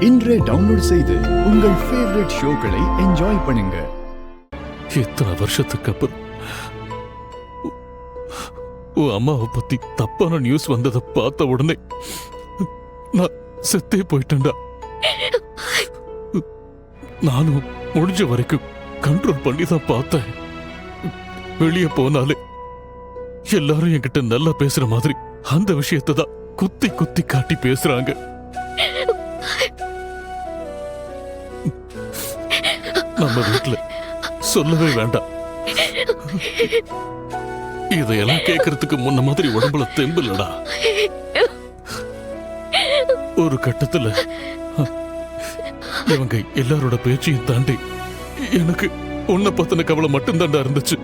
இன்றே டவுன்லோட் செய்து உங்கள் ஃபேவரட் ஷோக்களை என்ஜாய் பண்ணுங்க. இத்தனை வருஷத்துக்கு அப்புறம் உன் அம்மாவை பத்தி தப்பான நியூஸ் வந்ததை பார்த்த உடனே நான் செத்தே போயிட்டேன்டா. நானும் முடிஞ்ச வரைக்கும் கண்ட்ரோல் பண்ணி தான் பார்த்தேன். வெளியே போனாலே எல்லாரும் என்கிட்ட நல்லா பேசுற மாதிரி அந்த விஷயத்தை தான் குத்தி குத்தி காட்டி பேசுறாங்க. நம்ம வீட்டுல சொல்லவே வேண்டாம். இதையெல்லாம் கேட்கறதுக்கு முன்ன மாதிரி உடம்புல தெம்பு இல்லடா. ஒரு கட்டத்துல இவங்க எல்லாரோட பேச்சையும் தாண்டி எனக்கு உன்னை பத்தின கவலை மட்டும்தான்டா இருந்துச்சு.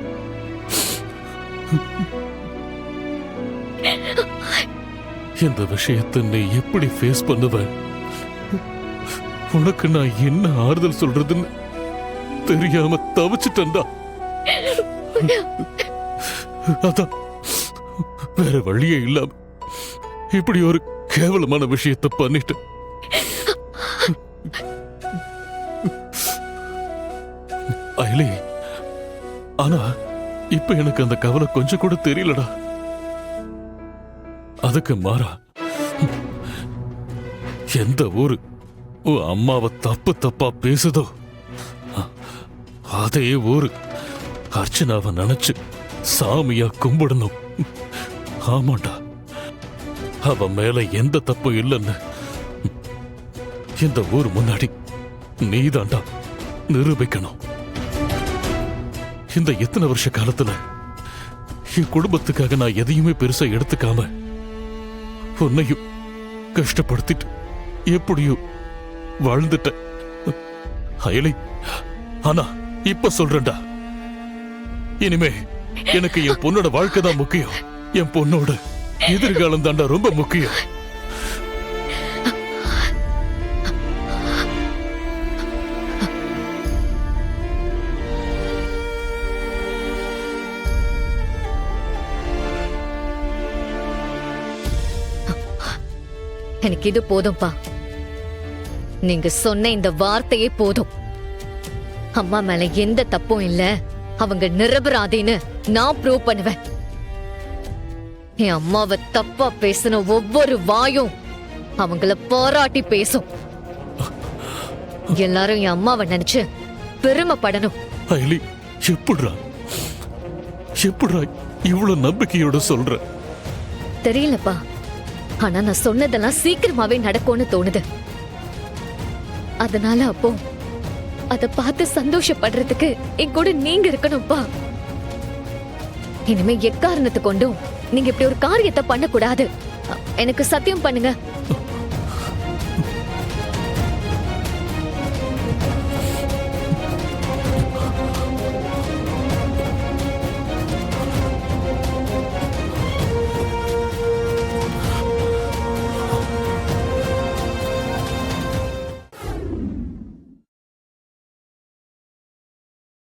இந்த விஷயத்தை நீ எப்படி ஃபேஸ் பண்ணுவ, உனக்கு நான் என்ன ஆறுதல் சொல்றதுன்னு தெரியாம தவிச்சிட்டேன்டா. அதான் வேற வழியே இல்லாம இப்படி ஒரு கேவலமான விஷயத்தை பண்ணிட்டு அயலி. ஆனா இப்ப எனக்கு அந்த கவலை கொஞ்சம் கூட தெரியலடா. அதுக்கு மாறா எந்த ஊரு உன் அம்மாவை தப்பு தப்பா பேசுதோ அதே ஊரு அர்ச்சனாவை நினைச்சு சாமியா கும்பிடணும். ஆமாண்டா, அவ மேல எந்த தப்பும் இல்லைன்னு இந்த ஊர் முன்னாடி நீதாண்டா நிரூபிக்கணும். இந்த எத்தனை வருஷ காலத்துல என் குடும்பத்துக்காக நான் எதையுமே பெருசா எடுத்துக்காம உன்னையும் கஷ்டப்படுத்திட்டு எப்படியோ வாழ்ந்துட்ட அயலை. ஆனா இப்ப சொல்றேன்டா, இனிமே எனக்கு என் பொண்ணோட வாழ்க்கை தான் முக்கியம். என் பொண்ணோட எதிர்காலம் தாண்டா ரொம்ப முக்கியம். எனக்கு இது போதும்பா. நீங்க சொன்ன இந்த வார்த்தையே போதும். அம்மா மேல எந்த தப்பும் இல்ல, அவங்க நிரபராதின்னு நான் ப்ரூவ் பண்ணுவேன். என் அம்மாவை தப்பா பேசின ஒவ்வொரு வாயும் அவங்கள பாராட்டி பேசும். எல்லாரும் என் அம்மாவை நினைச்சு பெருமைப்படணும். அயலி, எப்படிடா இவ்வளவு நம்பிக்கையோட சொல்ற? தெரியலப்பா, ஆனா நான் சொன்னதெல்லாம் சீக்கிரமாவே நடக்கும்னு தோணுது. அதனால அப்போ அத பார்த்து சந்தோஷப்படுறதுக்கு என் கூட நீங்க இருக்கணும்ப்பா. இனிமே எக்காரணத்தை கொண்டும் நீங்க இப்படி ஒரு காரியத்தை பண்ணக்கூடாது. எனக்கு சத்தியம் பண்ணுங்க.